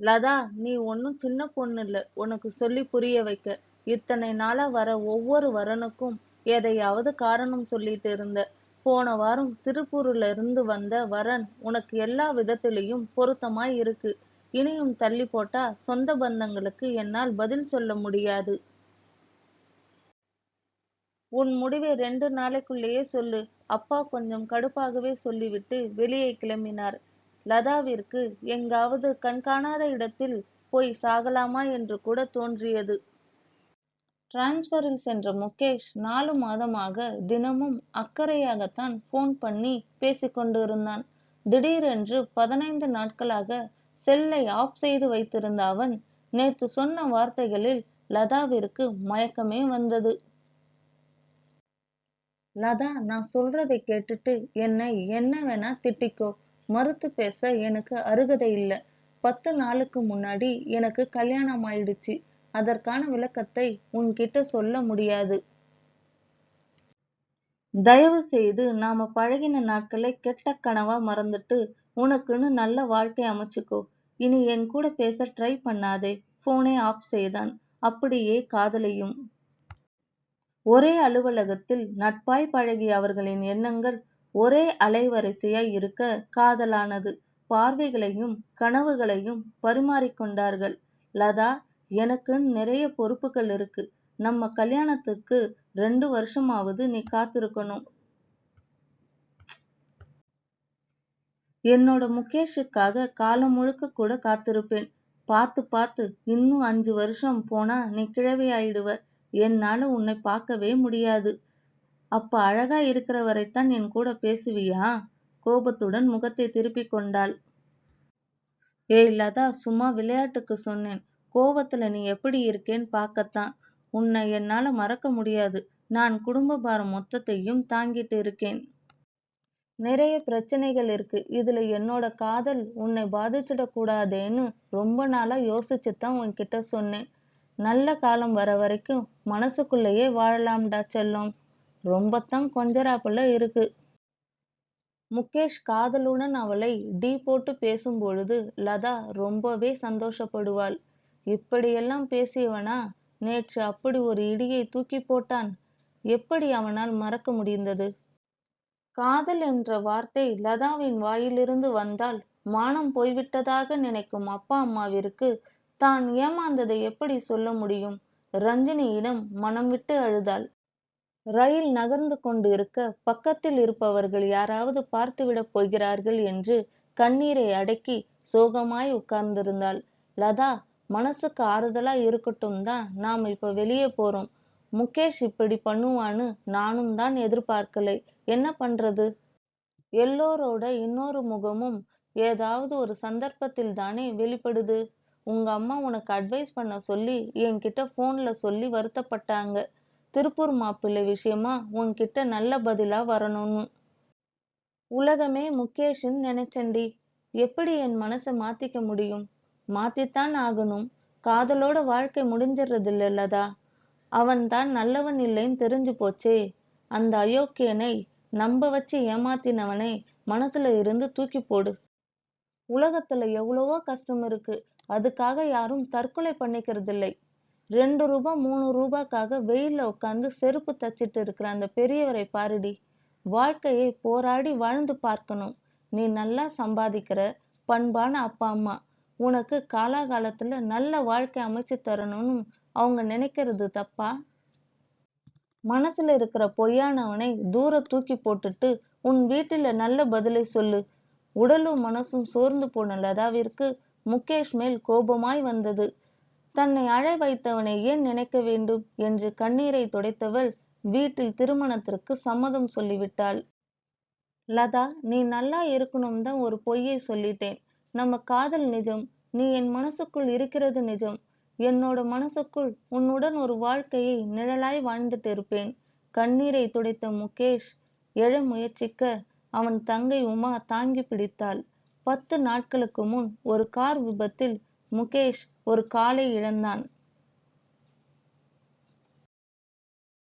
லதா, நீ ஒன்னும் சின்ன பொண்ணு இல்ல. உனக்கு சொல்லி புரிய வைக்க. இத்தனை நாளா வர ஒவ்வொரு வரனுக்கும் எதையாவது காரணம் சொல்லிட்டு இருந்த. போன வாரம் திருப்பூர்ல இருந்து வந்த வரன் உனக்கு எல்லா விதத்திலயும் பொருத்தமாய் இருக்கு. இனியும் தள்ளி போட்டா சொந்த பந்தங்களுக்கு என்னால் பதில் சொல்ல முடியாது. உன் முடிவை 2 நாளைக்குள்ளேயே சொல்லு. அப்பா கொஞ்சம் கடுப்பாகவே சொல்லிவிட்டு வெளியே கிளம்பினார். லதாவிற்கு எங்காவது கண்காணாத இடத்தில் போய் சாகலாமா என்று கூட தோன்றியது. டிரான்ஸ்பரில் சென்ற முகேஷ் 4 மாதமாக தினமும் அக்கறையாகத்தான் போன் பண்ணி பேசிக்கொண்டிருந்தான். திடீரென்று 15 நாட்களாக செல்லை ஆஃப் செய்து வைத்திருந்த அவன் நேத்து சொன்ன வார்த்தைகளில் லதாவிற்கு மயக்கமே வந்தது. லதா, நான் சொல்றதை கேட்டுட்டு என்னை என்ன வேணா திட்டிக்கோ. மறுத்து பேச எனக்கு அருகதை இல்ல. 10 நாளுக்கு முன்னாடி எனக்கு கல்யாணம் ஆயிடுச்சு. அதற்கான விளக்கத்தை உன்கிட்ட சொல்ல முடியாது. தயவு செய்து நாம பழகின நாட்களை கெட்ட கனவா மறந்துட்டு உனக்குன்னு நல்ல வாழ்க்கை அமைச்சுக்கோ. இனி என் கூட பேச ட்ரை பண்ணாதே. போனே ஆஃப் செய்தான். அப்படியே காதலையும். ஒரே அலுவலகத்தில் நட்பாய் பழகிய அவர்களின் எண்ணங்கள் ஒரே அலைவரிசையாய் இருக்க காதலானது. பார்வைகளையும் கனவுகளையும் பரிமாறிக்கொண்டார்கள். லதா, எனக்குன்னு நிறைய பொறுப்புகள் இருக்கு. நம்ம கல்யாணத்துக்கு 2 வருஷமாவது நீ காத்திருக்கணும். என்னோட முகேஷுக்காக காலம் முழுக்க கூட காத்திருப்பேன். பார்த்து பார்த்து இன்னும் 5 வருஷம் போனா நீ கிழவி ஆயிடுவ. என்னால உன்னை பார்க்கவே முடியாது. அப்ப அழகா இருக்கிற வரைத்தான் என் கூட பேசுவியா? கோபத்துடன் முகத்தை திருப்பிக் கொண்டாள். ஏய் லதா, சும்மா விளையாட்டுக்கு சொன்னேன். கோவத்துல நீ எப்படி இருக்கேன்னு பார்க்கத்தான். உன்னை என்னால மறக்க முடியாது. நான் குடும்ப பாரம் மொத்தத்தையும் தாங்கிட்டு இருக்கேன். நிறைய பிரச்சனைகள் இருக்கு. இதுல என்னோட காதல் உன்னை பாதிச்சிடக் கூடாதேன்னு ரொம்ப நாளா யோசிச்சுத்தான் உன்கிட்ட சொன்னேன். நல்ல காலம் வர வரைக்கும் மனசுக்குள்ளேயே வாழலாம்டா செல்லம். ரொம்பத்தான் கொஞ்சறாப்புல இருக்கு. முகேஷ் காதலுடன் அவளை டீ போட்டு பேசும்பொழுது லதா ரொம்பவே சந்தோஷப்படுவாள். இப்படியெல்லாம் பேசியவனா நேற்று அப்படி ஒரு இடியை தூக்கி போட்டான். எப்படி அவனால் மறக்க முடிந்தது? காதல் என்ற வார்த்தை லதாவின் வாயிலிருந்து வந்தால் மானம் போய்விட்டதாக நினைக்கும் அப்பா அம்மாவிற்கு தான் ஏமாந்ததை எப்படி சொல்ல முடியும்? ரஞ்சினியிடம் மனம் விட்டு அழுதாள். ரயில் நகர்ந்து கொண்டிருக்க பக்கத்தில் இருப்பவர்கள் யாராவது பார்த்துவிடப் போகிறார்கள் என்று கண்ணீரை அடக்கி சோகமாய் உட்கார்ந்திருந்தாள். லதா, மனசுக்கு ஆறுதலா இருக்கட்டும் தான் நாம இப்ப வெளியே போறோம். முகேஷ் இப்படி பண்ணுவான்னு நானும் தான் எதிர்பார்க்கலை. என்ன பண்றது? எல்லோரோட இன்னொரு முகமும் ஏதாவது ஒரு சந்தர்ப்பத்தில் தானே வெளிப்படுது. உங்க அம்மா உனக்கு அட்வைஸ் பண்ண சொல்லி என்கிட்ட போன்ல சொல்லி வருத்தப்பட்டாங்க. திருப்பூர் மாப்பிள்ளை விஷயமா உன்கிட்ட நல்ல பதிலா வரணும்னு. உலகமே முகேஷ்ன்னு நினைச்சேன்டி. எப்படி என் மனசை மாத்திக்க முடியும்? மாத்தித்தான் ஆகணும். காதலோட வாழ்க்கை முடிஞ்சிடுறது இல்லல்லதா. அவன் தான் நல்லவன் இல்லைன்னு தெரிஞ்சு போச்சே. அந்த அயோக்கியனை நம்ப வச்சு ஏமாத்தினவனை மனசுல இருந்து தூக்கி போடு. உலகத்துல எவ்வளவோ கஷ்டம் இருக்கு. அதுக்காக யாரும் தற்கொலை பண்ணிக்கிறது இல்லை. 2 ரூபா 3 ரூபாய்க்காக வெயில்ல உட்கார்ந்து செருப்பு தச்சிட்டு இருக்கிற அந்த பெரியவரை பாருடி. வாழ்க்கையை போராடி வாழ்ந்து பார்க்கணும். நீ நல்லா சம்பாதிக்கிற பண்பான அப்பா அம்மா. உனக்கு காலாகாலத்துல நல்ல வாழ்க்கை அமைச்சு தரணும்னு அவங்க நினைக்கிறது தப்பா? மனசுல இருக்கிற பொய்யானவனை தூர தூக்கி போட்டுட்டு உன் வீட்டில நல்ல பதிலை சொல்லு. உடலும் மனசும் சோர்ந்து போன லதாவிற்கு முகேஷ் மேல் கோபமாய் வந்தது. தன்னை அழ வைத்தவனை ஏன் நினைக்க வேண்டும் என்று கண்ணீரை துடைத்தவள் வீட்டில் திருமணத்திற்கு சம்மதம் சொல்லிவிட்டாள். லதா, நீ நல்லா இருக்கணும் தான் ஒரு பொய்யை சொல்லிட்டேன். நம்ம காதல் நிஜம். நீ என் மனசுக்குள் இருக்கிறது நிஜம். என்னோட மனசுக்குள் உன்னுடன் ஒரு வாழ்க்கையை நிழலாய் வாழ்ந்துட்டு இருப்பேன். கண்ணீரை துடைத்த முகேஷ் எழ முயற்சிக்க அவன் தங்கை உமா தாங்கி பிடித்தாள். 10 நாட்களுக்கு முன் ஒரு கார் விபத்தில் முகேஷ் ஒரு காலை இழந்தான்.